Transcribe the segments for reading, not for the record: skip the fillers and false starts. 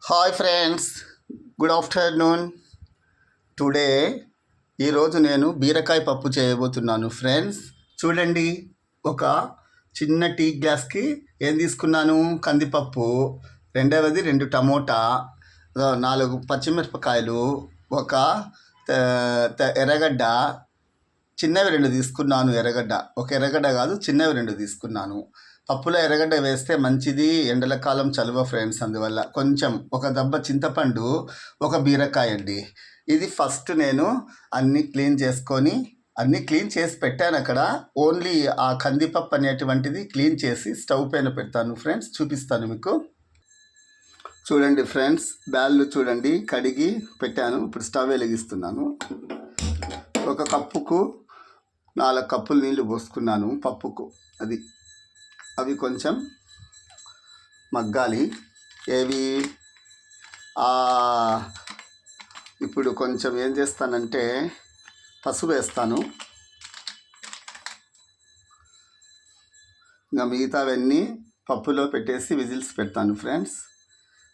Hi friends, good afternoon. Today ఈరోజు నేను బీరకాయ పప్పు చేయబోతున్నాను ఫ్రెండ్స్. చూడండి, ఒక చిన్న టీ గ్లాస్కి ఏం తీసుకున్నాను? కందిపప్పు, రెండవది 2 టమోటా, 4 పచ్చిమిరపకాయలు, ఒక ఎర్రగడ్డ, చిన్నవి 2 తీసుకున్నాను. ఒక ఎర్రగడ్డ కాదు, చిన్నవి 2 తీసుకున్నాను. పప్పులో ఎర్రగడ్డ వేస్తే మంచిది, ఎండల కాలం చలువ ఫ్రెండ్స్. అందువల్ల కొంచెం ఒక దెబ్బ చింతపండు, ఒక బీరకాయ అండి. ఇది ఫస్ట్ నేను అన్నీ క్లీన్ చేసి పెట్టాను అక్కడ. ఓన్లీ ఆ కందిపప్పు అనేటువంటిది క్లీన్ చేసి స్టవ్ పైన పెడతాను ఫ్రెండ్స్. చూపిస్తాను మీకు. చూడండి ఫ్రెండ్స్, బ్యాళ్ళు చూడండి కడిగి పెట్టాను. ఇప్పుడు స్టవ్ వెలిగిస్తున్నాను. ఒక కప్పుకు 4 కప్పులు నీళ్లు పోసుకున్నాను పప్పుకు. అవి కొంచెం మగ్గాలి. ఇప్పుడు కొంచెం ఏం చేస్తానంటే పసుపు వేస్తాను. ఇంకా మిగతావన్నీ పప్పులో పెట్టేసి విజిల్స్ పెడతాను ఫ్రెండ్స్.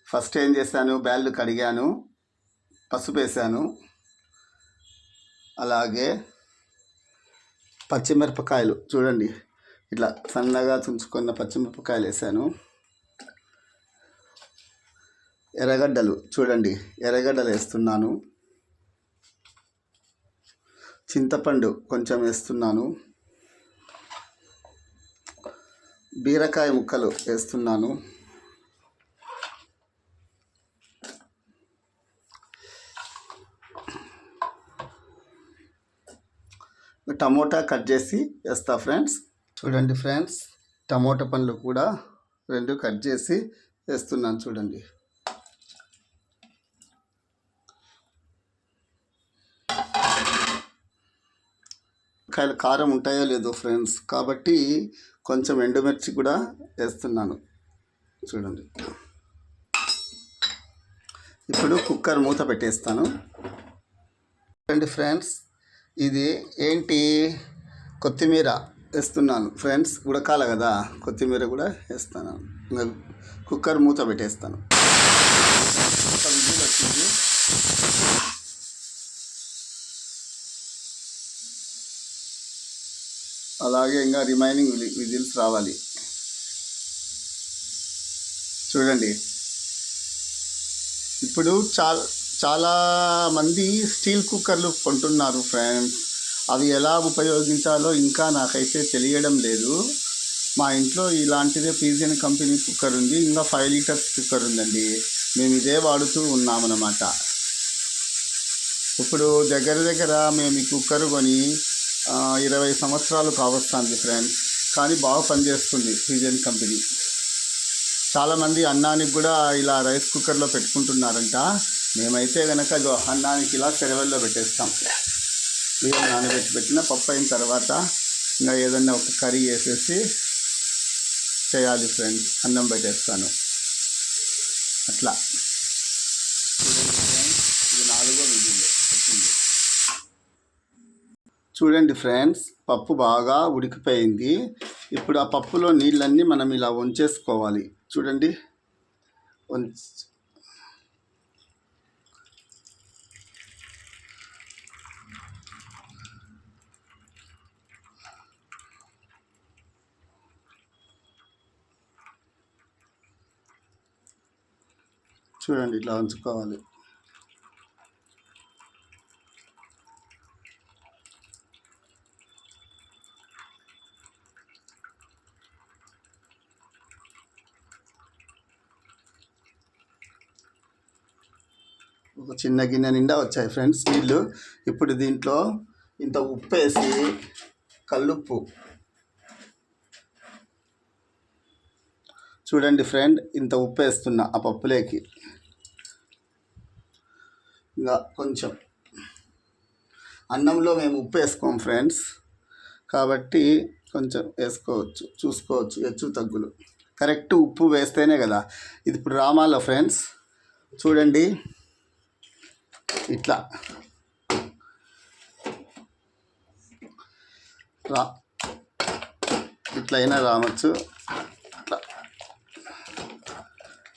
ఫస్ట్ ఏం చేశాను, బ్యాళ్ళు కడిగాను, పసుపు వేసాను, అలాగే పచ్చిమిరపకాయలు చూడండి ఇట్లా సన్నగా తుంచుకున్న పచ్చిమిరపకాయలు వేసాను. ఎర్రగడ్డలు చూడండి, ఎర్రగడ్డలు వేస్తున్నాను. చింతపండు కొంచెం వేస్తున్నాను. బీరకాయ ముక్కలు వేస్తున్నాను. టమోటా కట్ చేసి వేస్తా ఫ్రెండ్స్. చూడండి ఫ్రెండ్స్, టమోటా పండ్లు కూడా 2 కట్ చేసి వేస్తున్నాను. చూడండి, కారం ఉంటాయో లేదో ఫ్రెండ్స్, కాబట్టి కొంచెం ఎండుమిర్చి కూడా వేస్తున్నాను. చూడండి, ఇప్పుడు కుక్కర్ మూత పెట్టేస్తాను. చూడండి ఫ్రెండ్స్, ఇది ఏంటి, కొత్తిమీర వేస్తున్నాను ఫ్రెండ్స్. ఉడకాలి కదా, కొత్తిమీర కూడా వేస్తాను. ఇంకా కుక్కర్ మూత పెట్టేస్తాను. ఒక విజిల్ వచ్చింది. అలాగే ఇంకా రిమైనింగ్ విజిల్స్ రావాలి. చూడండి, ఇప్పుడు చాలా మంది స్టీల్ కుక్కర్లు కొంటున్నారు ఫ్రెండ్స్. అవి ఎలా ఉపయోగించాలో ఇంకా నాకైతే తెలియడం లేదు. మా ఇంట్లో ఇలాంటిదే పిజియన్ కంపెనీ కుక్కర్ ఉంది, ఇంకా 5 లీటర్స్ కుక్కర్ ఉందండి. మేము ఇదే వాడుతూ ఉన్నామన్నమాట. ఇప్పుడు దగ్గర మేము ఈ కుక్కర్ కొని 20 సంవత్సరాలు కావస్తుంది ఫ్రెండ్స్. కానీ బాగా పనిచేస్తుంది పిజియన్ కంపెనీ. చాలామంది అన్నానికి కూడా ఇలా రైస్ కుక్కర్లో పెట్టుకుంటున్నారంట. మేమైతే కనుక అన్నానికి ఇలా సెరవల్లో పెట్టేస్తాం. బియ్యం నానబెట్టిన పప్పు అయిన తర్వాత ఇంకా ఏదన్నా ఒక కర్రీ వేసేసి చేయాలి ఫ్రెండ్స్. అన్నం పెట్టేస్తాను అట్లా. ఇది 4వ విజిల్ వచ్చింది. చూడండి ఫ్రెండ్స్, పప్పు బాగా ఉడికిపోయింది. ఇప్పుడు ఆ పప్పులో నీళ్ళన్నీ మనం ఇలా వంచేసుకోవాలి. చూడండి, చూడండి ఇట్లా ఉంచుకోవాలి. ఒక చిన్న గిన్నె నిండా వచ్చాయి ఫ్రెండ్స్ నీళ్ళు. ఇప్పుడు దీంట్లో ఇంత ఉప్పు వేసి, కల్లుప్పు చూడండి ఫ్రెండ్, ఇంత ఉప్పు వేస్తున్నా ఆ పప్పులోకి. ఇంకా కొంచెం అన్నంలో మేము ఉప్పు వేసుకోం ఫ్రెండ్స్, కాబట్టి కొంచెం వేసుకోవచ్చు, చూసుకోవచ్చు హెచ్చు తగ్గులు. కరెక్ట్ ఉప్పు వేస్తేనే కదా ఇది ఇప్పుడు రామాలో ఫ్రెండ్స్. చూడండి, ఇట్లా ఇట్లయినా రావచ్చు.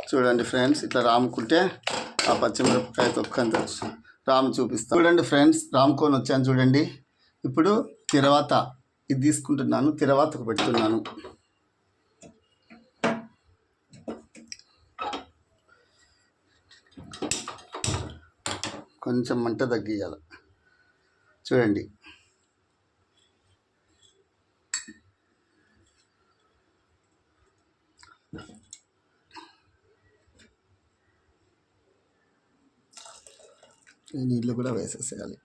చూడండి ఫ్రెండ్స్, ఇట్లా రాముకుంటే ఆ పచ్చిమిరపకాయ తొక్కంత రాము చూపిస్తాను. చూడండి ఫ్రెండ్స్, రాముకొని వచ్చాను చూడండి. ఇప్పుడు తర్వాత ఇది తీసుకుంటున్నాను, తర్వాతకు పెడుతున్నాను. కొంచెం మంట తగ్గియాలి చూడండి. నీళ్ళు కూడా వేసేసేయాలి.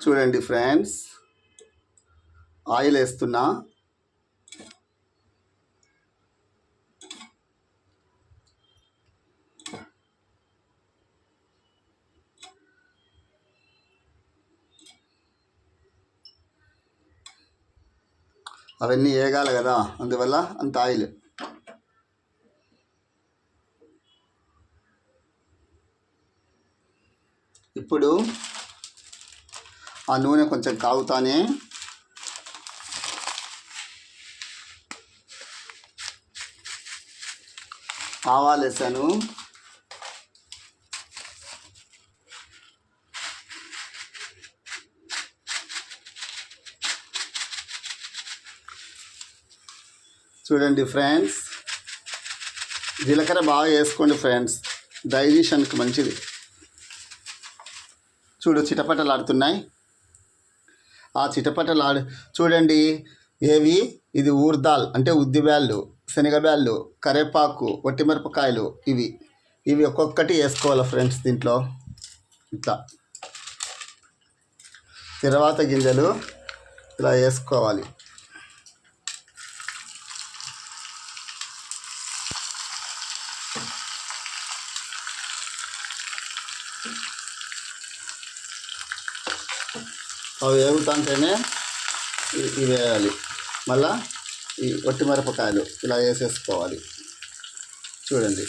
చూడండి ఫ్రెండ్స్, ఆయిల్ వేస్తున్నా. అవన్నీ వేగాలి కదా, అందువల్ల అంత ఆయిల్. ఇప్పుడు ఆ నూనె కొంచెం కాగుతానే ఆవాలు వేసాను. చూడండి ఫ్రెండ్స్, జీలకర్ర బాగా వేసుకోండి ఫ్రెండ్స్, డైజెషన్కి మంచిది. చూడు చిటపటలాడుతున్నాయి. ఆ చిటపటలాడు చూడండి. ఏవి ఇది ఊర్దాల్ అంటే ఉద్దిబ్యాళ్ళు, శనగబ్యాళ్ళు, కరేపాకు, వట్టిమిరపకాయలు, ఇవి ఒక్కొక్కటి వేసుకోవాలి ఫ్రెండ్స్ దీంట్లో. ఇట్లా తర్వాత గింజలు ఇలా వేసుకోవాలి. అవి వేగుతుంటేనే ఇవి వేయాలి. మళ్ళా ఈ వట్టిమిరపకాయలు ఇలా వేసేసుకోవాలి. చూడండి,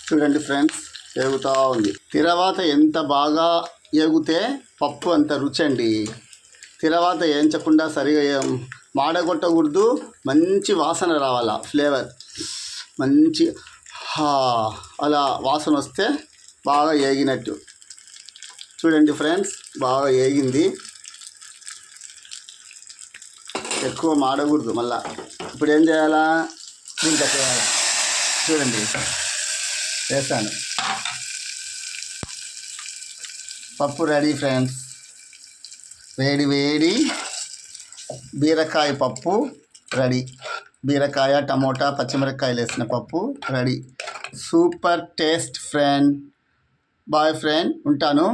చూడండి ఫ్రెండ్స్, వేగుతూ ఉంది. తర్వాత ఎంత బాగా వేగితే పప్పు అంత రుచి అండి. తర్వాత వేయించకుండా సరిగా మాడగొట్టకూడదు, మంచి వాసన రావాలా, ఫ్లేవర్ మంచి అలా వాసన వస్తే బాగా వేగినట్టు. చూడండి ఫ్రెండ్స్, బాగా వేగింది. ఎక్కువ మాడకూడదు. మళ్ళా ఇప్పుడు ఏం చేయాలా, దీంట్లో చేయాలా. చూడండి, వేసాను. పప్పు రెడీ ఫ్రెండ్స్. వేడి వేడి బీరకాయ పప్పు రెడీ. బీరకాయ, టమోటా, పచ్చిమిరపకాయలు వేసిన పప్పు ready. Super taste friend. Boy friend, ఉంటాను.